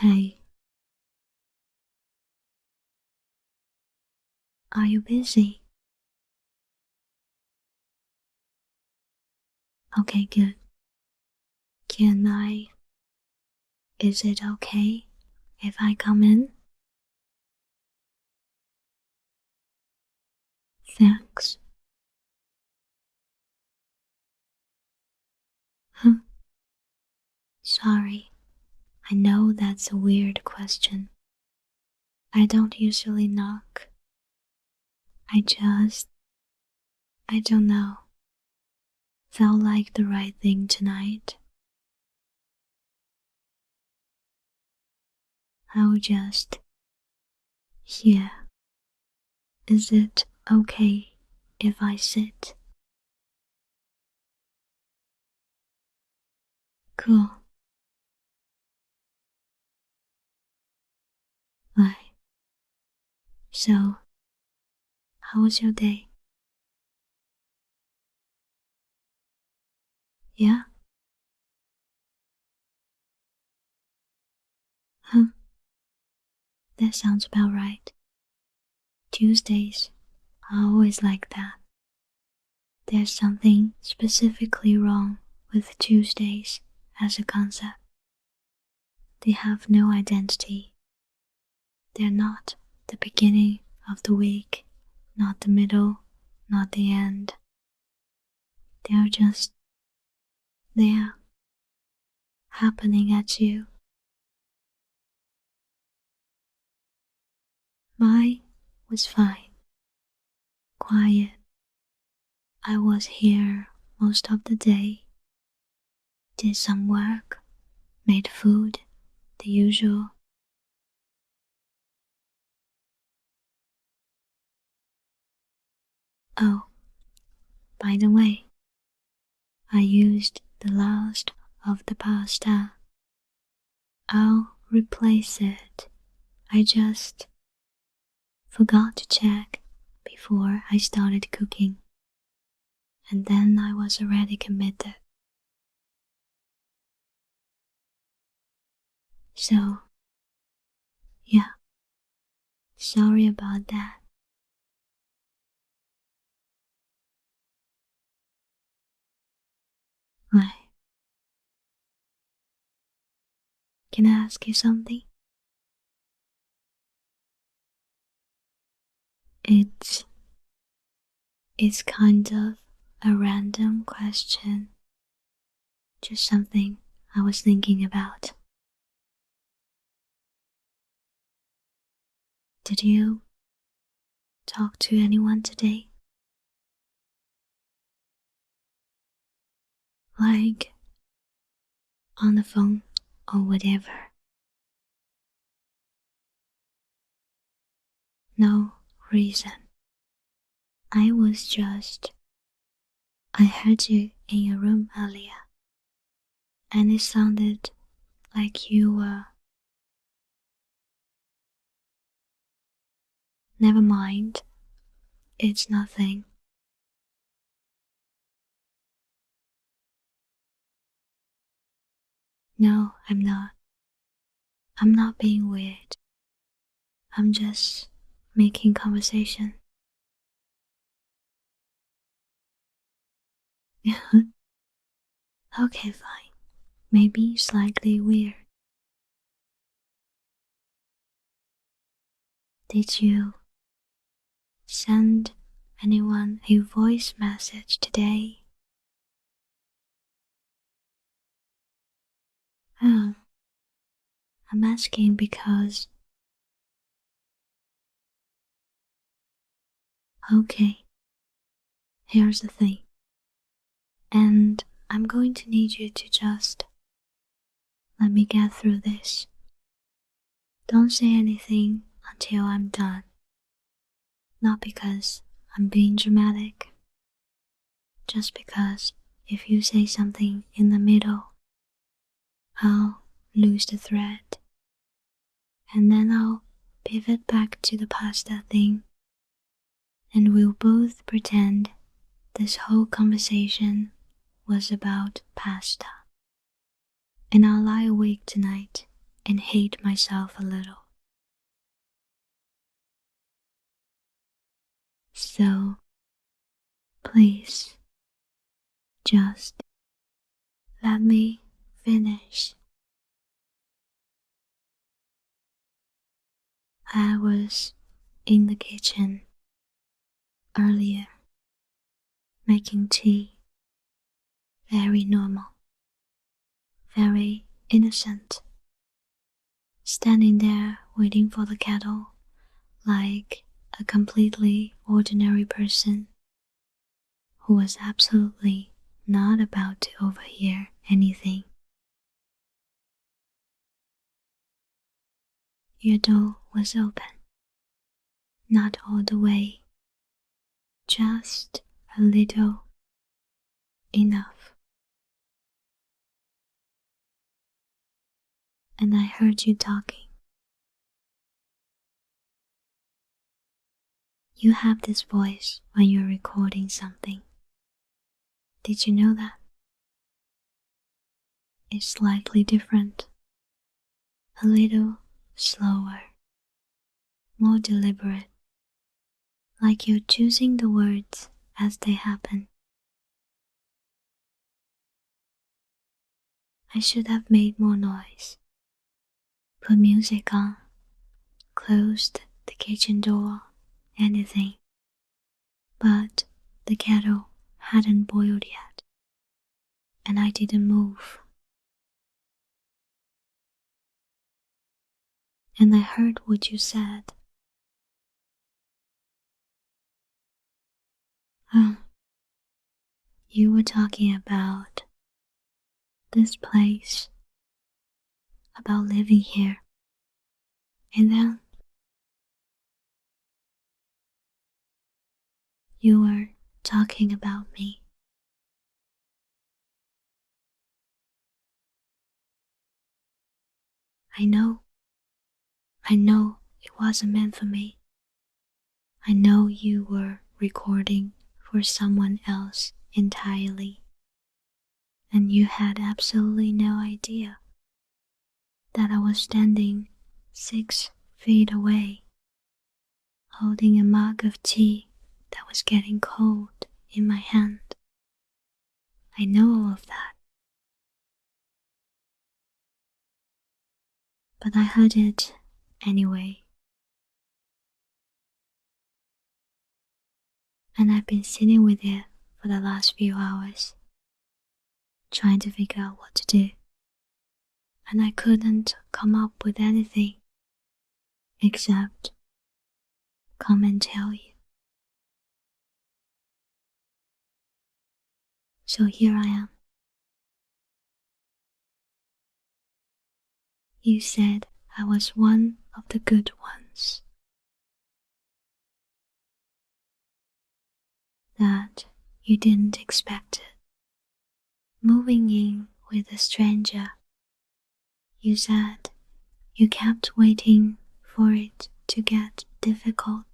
Hey, are you busy? Okay, good. Is it okay if I come in? Thanks. Huh, sorry. I know that's a weird question. I don't usually knock. I don't know. Felt like the right thing tonight. I'll just, yeah. Is it okay if I sit? Cool. Right. So, how was your day? Yeah? Huh? That sounds about right. Tuesdays are always like that. There's something specifically wrong with Tuesdays as a concept. They have no identity. They're not the beginning of the week, not the middle, not the end. They're just there, happening at you. Mine was fine, quiet. I was here most of the day, did some work, made food, the usual. Oh, by the way, I used the last of the pasta. I'll replace it. I just forgot to check before I started cooking, and then I was already committed. So, yeah, sorry about that. Right. Can I ask you something? It's it's kind of a random question. Just something I was thinking about. Did you talk to anyone today? Like on the phone or whatever? No reason. I heard you in your room earlier, and it sounded like you were. Never mind, it's nothing. No, I'm not. I'm not being weird. I'm just making conversation. Okay, fine. Maybe slightly weird. Did you send anyone a voice message today? Oh, I'm asking because. Okay, here's the thing. And I'm going to need you to just let me get through this. Don't say anything until I'm done. Not because I'm being dramatic, just because if you say something in the middle, I'll lose the thread, and then I'll pivot back to the pasta thing, and we'll both pretend this whole conversation was about pasta. And I'll lie awake tonight and hate myself a little. So, please, just let me finish. I was in the kitchen earlier, making tea. Very normal, very innocent. Standing there waiting for the kettle like a completely ordinary person who was absolutely not about to overhear anything. Your door was open. Not all the way, just a little, enough. And I heard you talking. You have this voice when you're recording something. Did you know that? It's slightly different, a little slower, more deliberate, like you're choosing the words as they happen. I should have made more noise, put music on, closed the kitchen door, anything. But the kettle hadn't boiled yet, and I didn't move. And I heard what you said. You were talking about this place, about living here, and then you were talking about me. I know it wasn't meant for me. I know you were recording for someone else entirely, and you had absolutely no idea that I was standing 6 feet away, holding a mug of tea that was getting cold in my hand. I know all of that. But I heard it anyway. And I've been sitting with it for the last few hours, trying to figure out what to do. And I couldn't come up with anything except come and tell you. So here I am. You said I was one of the good ones. That you didn't expect it. Moving in with a stranger, you said you kept waiting for it to get difficult,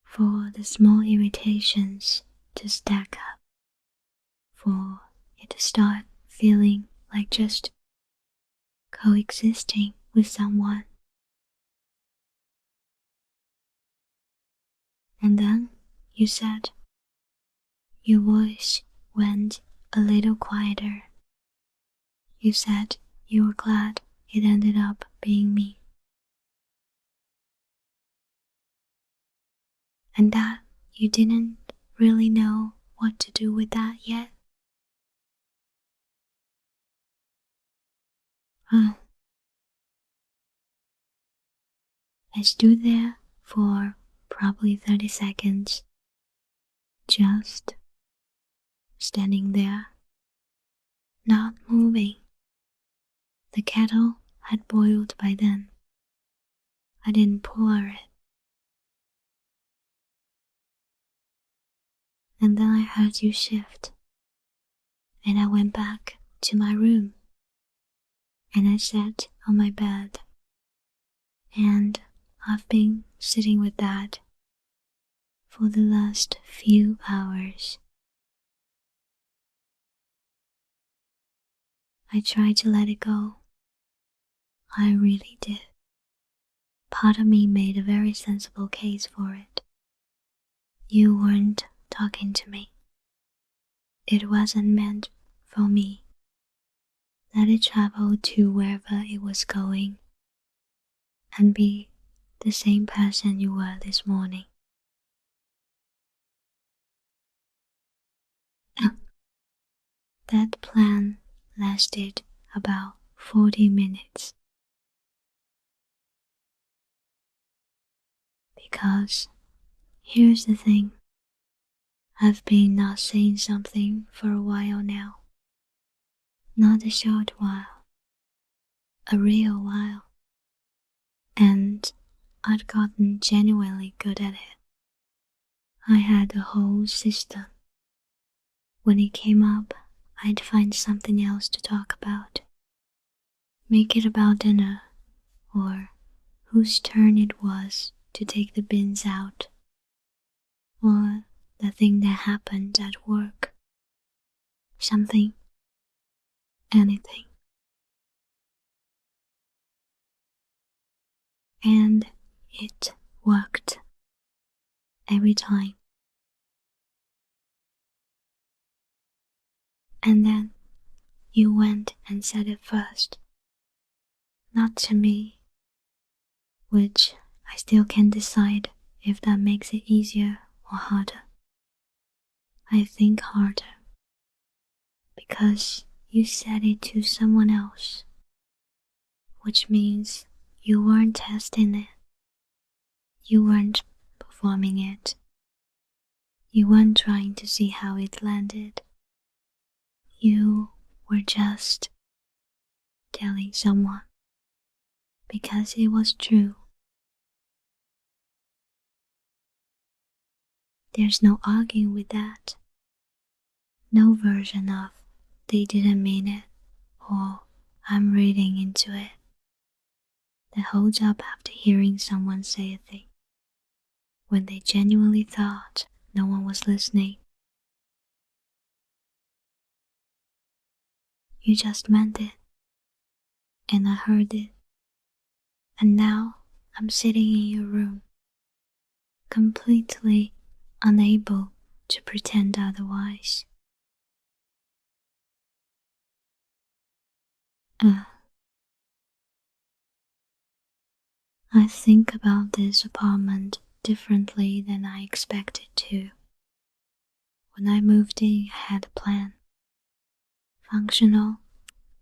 for the small irritations to stack up, for it to start feeling like just coexisting with someone. And then you said, your voice went a little quieter. You said you were glad it ended up being me. And that you didn't really know what to do with that yet. I stood there for probably 30 seconds, just standing there, not moving. The kettle had boiled by then. I didn't pour it. And then I heard you shift, and I went back to my room, and I sat on my bed, and I've been sitting with that for the last few hours. I tried to let it go. I really did. Part of me made a very sensible case for it. You weren't talking to me. It wasn't meant for me. Let it travel to wherever it was going and be the same person you were this morning. That plan lasted about 40 minutes. Because here's the thing, I've been not saying something for a while now. Not a short while, a real while. And I'd gotten genuinely good at it. I had a whole system. When it came up, I'd find something else to talk about. Make it about dinner, or whose turn it was to take the bins out, or the thing that happened at work. Something, anything. And it worked every time. And then you went and said it first. Not to me, which I still can't decide if that makes it easier or harder. I think harder, because you said it to someone else, which means you weren't testing it. You weren't performing it. You weren't trying to see how it landed. You were just telling someone because it was true. There's no arguing with that. No version of they didn't mean it or I'm reading into it that holds up after hearing someone say a thing when they genuinely thought no one was listening. You just meant it, and I heard it, and now I'm sitting in your room, completely unable to pretend otherwise. I think about this apartment differently than I expected to. When I moved in, I had a plan. Functional,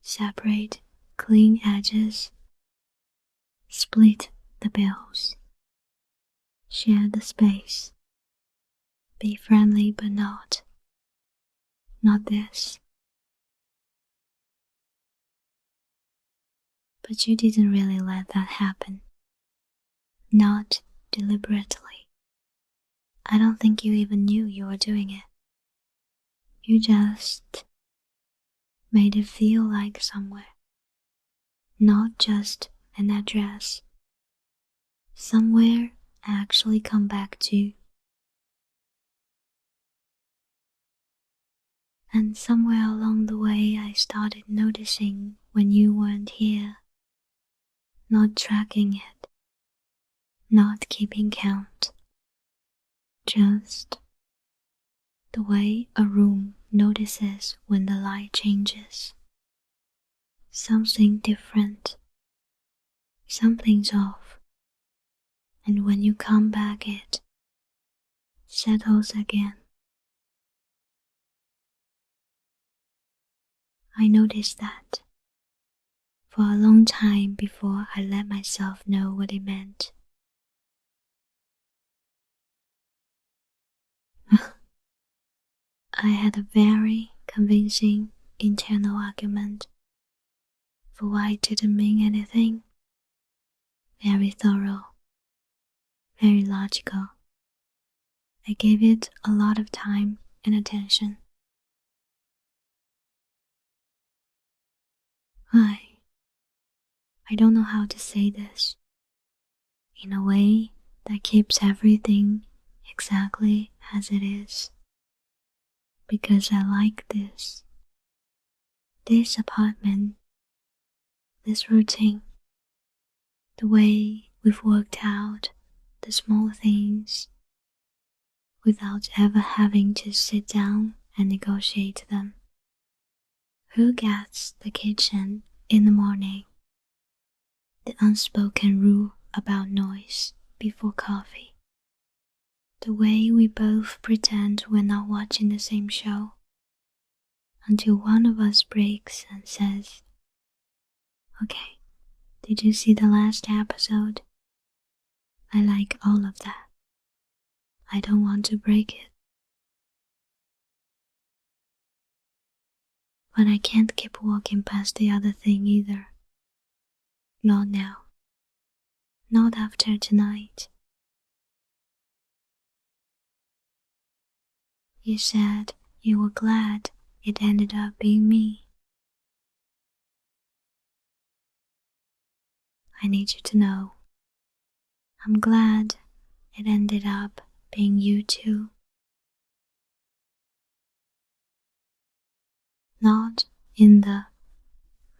separate, clean edges, split the bills, share the space, be friendly but not this. But you didn't really let that happen. Not deliberately. I don't think you even knew you were doing it. You just made it feel like somewhere. Not just an address. Somewhere I actually come back to. And somewhere along the way I started noticing when you weren't here. Not tracking it. Not keeping count. Just the way a room notices when the light changes. Something different. Something's off. And when you come back it settles again. I noticed that for a long time before I let myself know what it meant. I had a very convincing internal argument for why it didn't mean anything. Very thorough, very logical. I gave it a lot of time and attention. I don't know how to say this in a way that keeps everything exactly as it is. Because I like this apartment, this routine. The way we've worked out the small things without ever having to sit down and negotiate them. Who gets the kitchen in the morning? The unspoken rule about noise before coffee. The way we both pretend we're not watching the same show until one of us breaks and says, "Okay, did you see the last episode? I like all of that. I don't want to break it. But I can't keep walking past the other thing either. Not now. Not after tonight." You said you were glad it ended up being me. I need you to know, I'm glad it ended up being you too. Not in the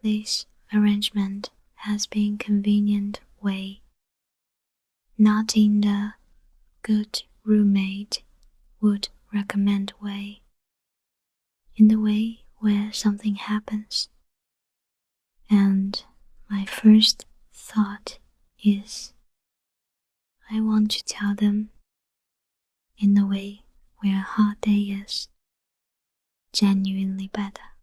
"this arrangement has been convenient" way. Not in the "good roommate would recommend" way. In the way where something happens, and my first thought is, I want to tell them in the way where a hot day is genuinely better,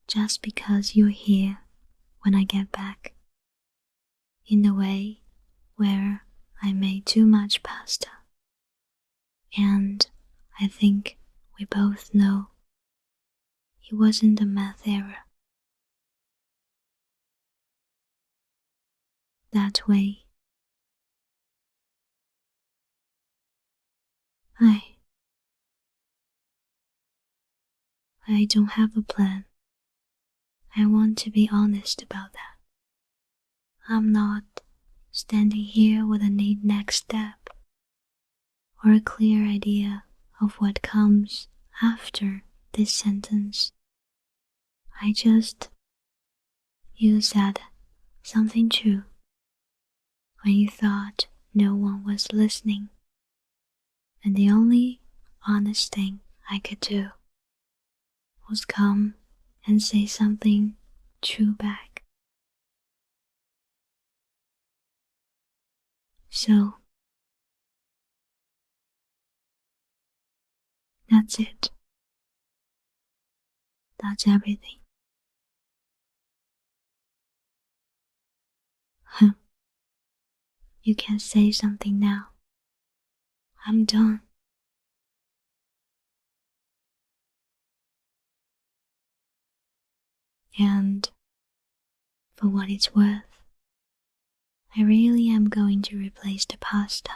just because you're here when I get back. In the way where I made too much pasta, and I think we both know it wasn't a math error. That way, I don't have a plan. I want to be honest about that. I'm not standing here with a neat next step or a clear idea of what comes after this sentence. You said something true when you thought no one was listening, and the only honest thing I could do was come and say something true back. So, that's it. That's everything. You can say something now. I'm done. And for what it's worth, I really am going to replace the pasta